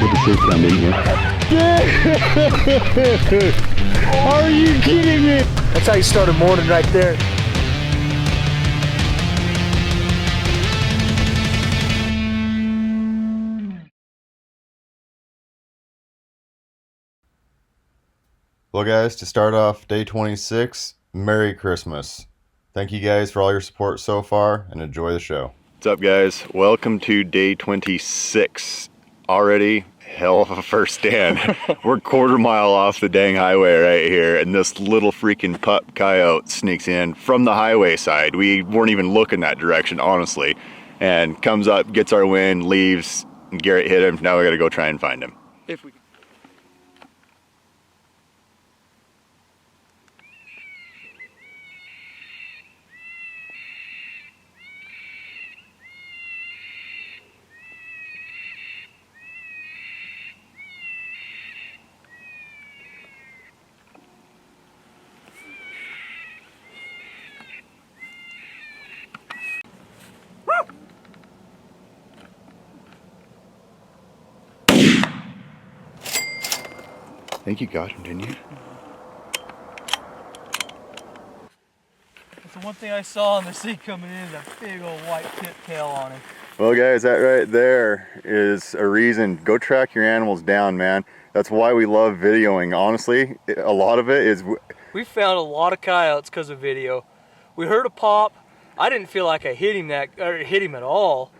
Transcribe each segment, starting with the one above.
Are you kidding me? That's how you start a morning right there. Well guys, to start off day 26, Merry Christmas. Thank you guys for all your support so far and enjoy the show. What's up guys? Welcome to day 26. Already hell of a first stand. We're quarter mile off the dang highway right here and this little freaking pup coyote sneaks in from the highway side. We weren't even looking that direction honestly, and comes up, gets our wind, leaves, and Garrett hit him. Now we gotta go try and find him. If we I think you got him, didn't you? That's the one thing I saw on the sea coming in, is a big old white tip tail on him. Well guys, that right there is a reason. Go track your animals down, man. That's why we love videoing. Honestly, a lot of it is... We found a lot of coyotes because of video. We heard a pop. I didn't feel like I hit him at all,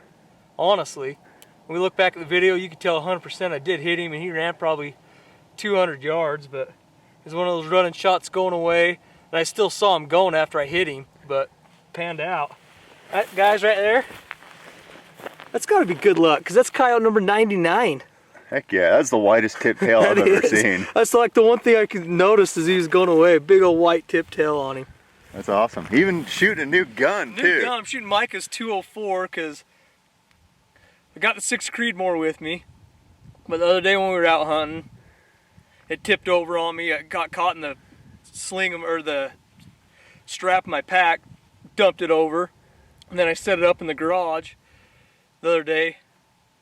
honestly. When we look back at the video, you could tell 100% I did hit him, and he ran probably 200 yards, but it was one of those running shots going away, and I still saw him going after I hit him, but panned out. That guy's right there. That's got to be good luck, because that's coyote number 99. Heck yeah, that's the widest tip tail I've ever seen. That's like the one thing I could notice as he was going away, a big old white tip tail on him. That's awesome. He even shooting a new gun, too. New gun. I'm shooting Micah's 204, because I got the 6 Creedmoor with me, but the other day when we were out hunting, it tipped over on me. I got caught in the sling or the strap of my pack, dumped it over, and then I set it up in the garage the other day.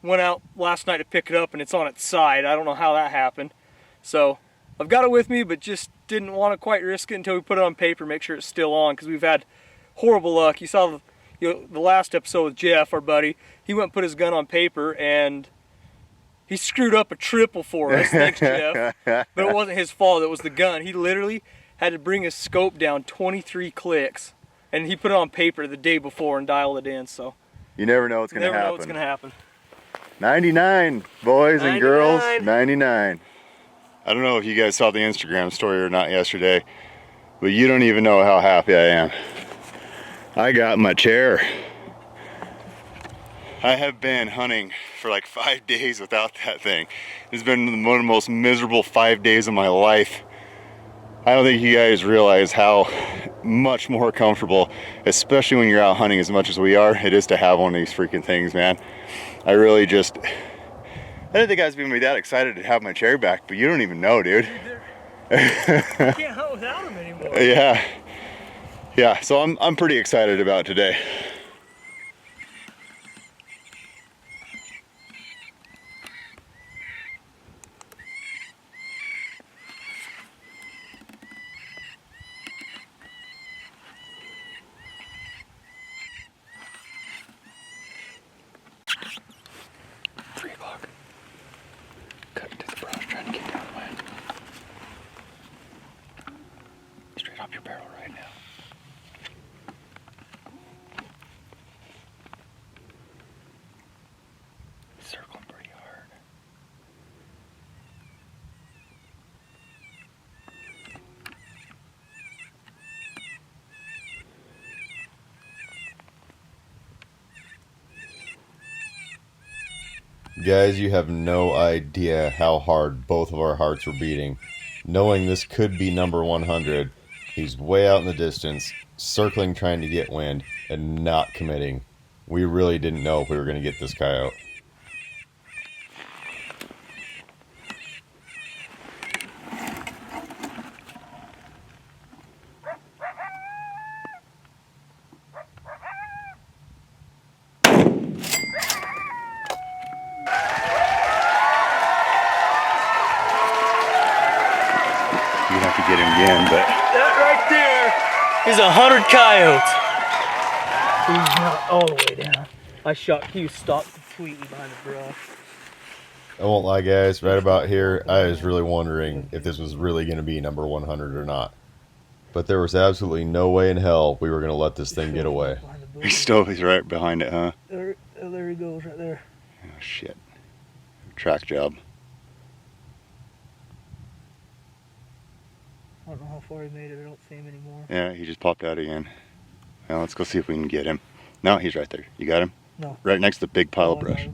Went out last night to pick it up and it's on its side. I don't know how that happened. So I've got it with me, but just didn't want to quite risk it until we put it on paper, make sure it's still on, because we've had horrible luck. You saw the last episode with Jeff, our buddy. He went and put his gun on paper and he screwed up a triple for us, thanks Jeff. But it wasn't his fault, it was the gun. He literally had to bring his scope down 23 clicks, and he put it on paper the day before and dialed it in, so. You never know what's going to happen. Never know what's going to happen. 99, boys 99. and girls, 99. I don't know if you guys saw the Instagram story or not yesterday, but you don't even know how happy I am. I got my chair. I have been hunting for like 5 days without that thing. It's been one of the most miserable 5 days of my life. I don't think you guys realize how much more comfortable, especially when you're out hunting as much as we are, it is to have one of these freaking things, man. I really just, I didn't think I was going to be that excited to have my chair back, but you don't even know, dude. I can't hunt without them anymore. Yeah, so I'm pretty excited about today. Guys, you have no idea how hard both of our hearts were beating. Knowing this could be number 100, he's way out in the distance, circling trying to get wind, and not committing. We really didn't know if we were going to get this coyote. to get him again, but that right there is 100 coyotes. He's not all the way down. I shot Q stopped completely behind the brush. I won't lie, guys, right about here, I was really wondering if this was really going to be number 100 or not. But there was absolutely no way in hell we were going to let this thing get away. He's right behind it, huh? There he goes, right there. Oh, shit. Track job. I don't know how far he made it. I don't see him anymore. Yeah, he just popped out again. Now let's go see if we can get him. No, he's right there. You got him? No. Right next to the big pile of brush.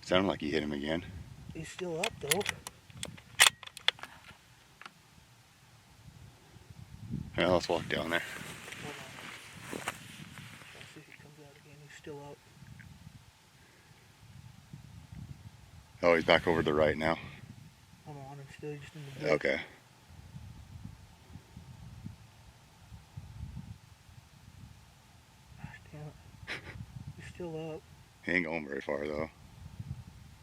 Sounded like you hit him again. He's still up though. Yeah, let's walk down there. Let's see if he comes out again. He's still up. Oh, he's back over to the right now. I'm on him still, just in the bush. Okay. Gosh damn it. He's still up. He ain't going very far though.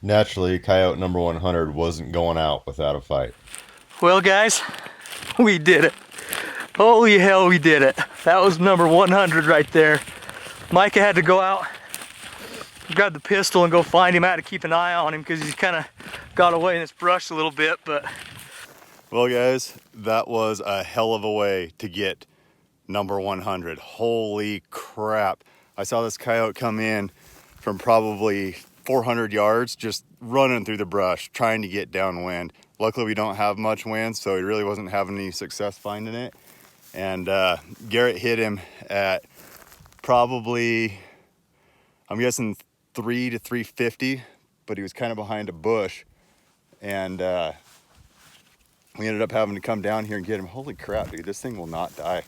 Naturally, coyote number 100 wasn't going out without a fight. Well guys, we did it. Holy hell, we did it. That was number 100 right there. Micah had to go out, grab the pistol and go find him. I had to keep an eye on him because he's kind of got away in this brush a little bit, but. Well guys, that was a hell of a way to get number 100. Holy crap. I saw this coyote come in from probably 400 yards, just running through the brush, trying to get downwind. Luckily we don't have much wind, so he really wasn't having any success finding it. And Garrett hit him at probably, I'm guessing 3 to 350, but he was kind of behind a bush. And we ended up having to come down here and get him. Holy crap, dude, this thing will not die.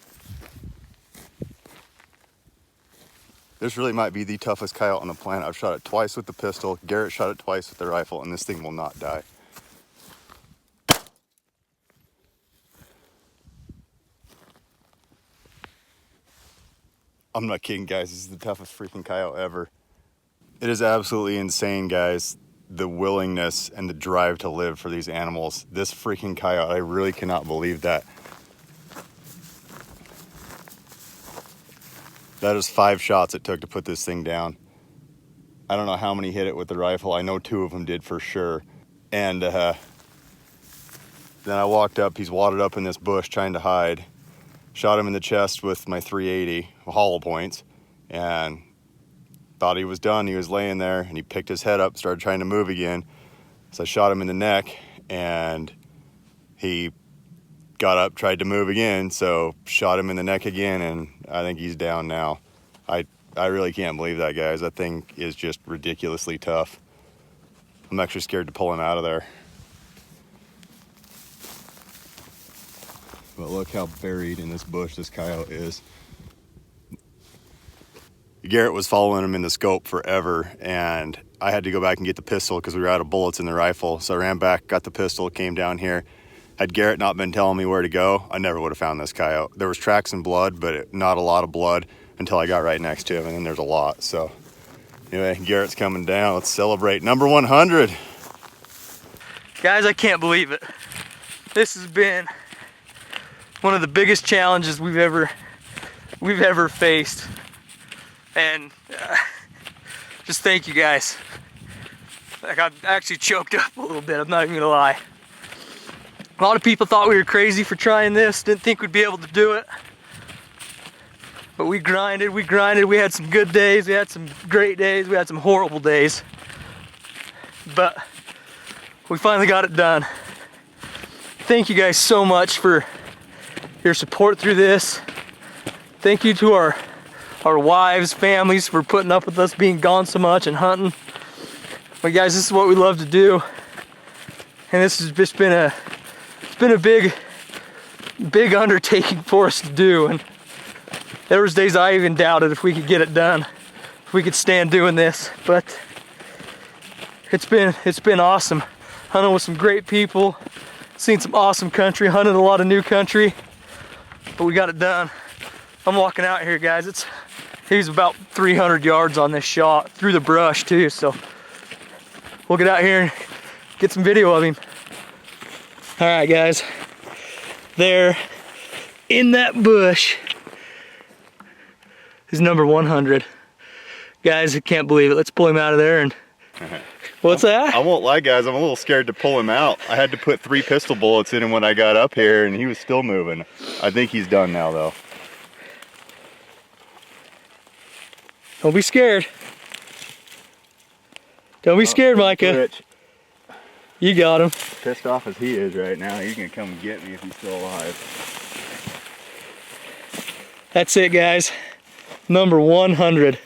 This really might be the toughest coyote on the planet. I've shot it twice with the pistol. Garrett shot it twice with the rifle, and this thing will not die. I'm not kidding, guys. This is the toughest freaking coyote ever. It is absolutely insane, guys, the willingness and the drive to live for these animals. This freaking coyote, I really cannot believe that. That is 5 shots it took to put this thing down. I don't know how many hit it with the rifle. I know 2 of them did for sure. And then I walked up, he's wadded up in this bush trying to hide. Shot him in the chest with my 380 hollow points and thought he was done. He was laying there and he picked his head up, started trying to move again. So I shot him in the neck and he got up, tried to move again, so shot him in the neck again, and I think he's down now. I really can't believe that, guys. That thing is just ridiculously tough. I'm actually scared to pull him out of there. But look how buried in this bush this coyote is. Garrett was following him in the scope forever, and I had to go back and get the pistol because we were out of bullets in the rifle. So I ran back, got the pistol, came down here. Had Garrett not been telling me where to go, I never would have found this coyote. There was tracks and blood, but not a lot of blood until I got right next to him, and then there's a lot. So anyway, Garrett's coming down. Let's celebrate number 100. Guys, I can't believe it. This has been one of the biggest challenges we've ever faced. And just thank you guys. Like, I actually choked up a little bit, I'm not even gonna lie. A lot of people thought we were crazy for trying this, didn't think we'd be able to do it. But we grinded, we had some good days, we had some great days, we had some horrible days. But we finally got it done. Thank you guys so much for your support through this. Thank you to our wives, families for putting up with us being gone so much and hunting. But guys, this is what we love to do. And this has just been a big undertaking for us to do. And there was days I even doubted if we could get it done, if we could stand doing this. But it's been awesome. Hunting with some great people, seen some awesome country, hunted a lot of new country, but we got it done. I'm walking out here, guys. He's about 300 yards on this shot, through the brush too, so we'll get out here and get some video of him. All right, guys. There, in that bush, is number 100. Guys, I can't believe it. Let's pull him out of there and... What's that? I won't lie, guys. I'm a little scared to pull him out. I had to put 3 pistol bullets in him when I got up here, and he was still moving. I think he's done now, though. Don't be scared. Don't be scared, Micah. Rich. You got him. Pissed off as he is right now, he's gonna come and get me if he's still alive. That's it, guys. Number 100.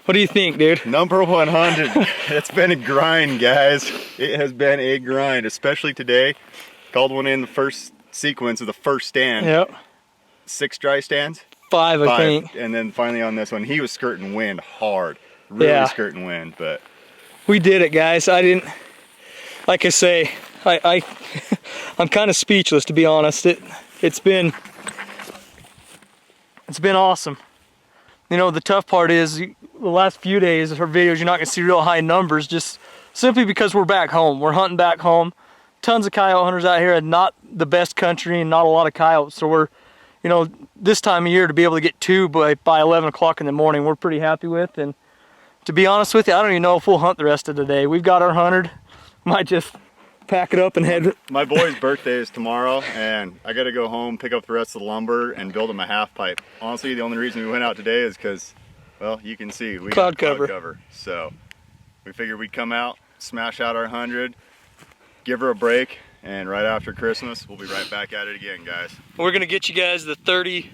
What do you think, dude? Number 100. It's been a grind, guys. It has been a grind, especially today. Called one in the first sequence of the first stand. Yep. 6 dry stands? 5, I think. And then finally on this one, he was skirting wind hard. Really skirting wind, but... We did it, guys. I didn't... Like I say, I'm kind of speechless, to be honest. It's been awesome. You know, the tough part is the last few days of our videos, you're not gonna see real high numbers, just simply because we're back home. We're hunting back home. Tons of coyote hunters out here, and not the best country and not a lot of coyotes. So we're, you know, this time of year to be able to get 2 by 11 o'clock in the morning, we're pretty happy with. And to be honest with you, I don't even know if we'll hunt the rest of the day. We've got our 100. Might just pack it up and head. My boy's birthday is tomorrow, and I gotta go home, pick up the rest of the lumber, and build him a half pipe. Honestly, the only reason we went out today is because, well, you can see we Cloud got cover. Cloud cover. So we figured we'd come out, smash out our 100, give her a break, and right after Christmas, we'll be right back at it again, guys. We're gonna get you guys the 30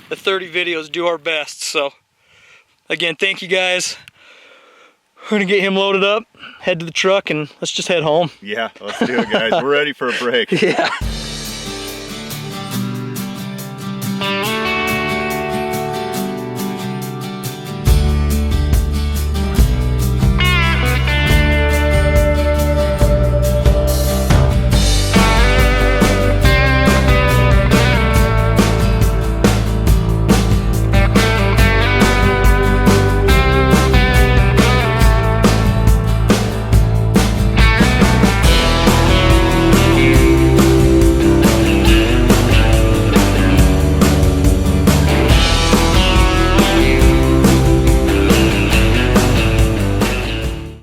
videos, do our best. So again, thank you guys. We're gonna get him loaded up, head to the truck, and let's just head home. Yeah, let's do it, guys. We're ready for a break. Yeah.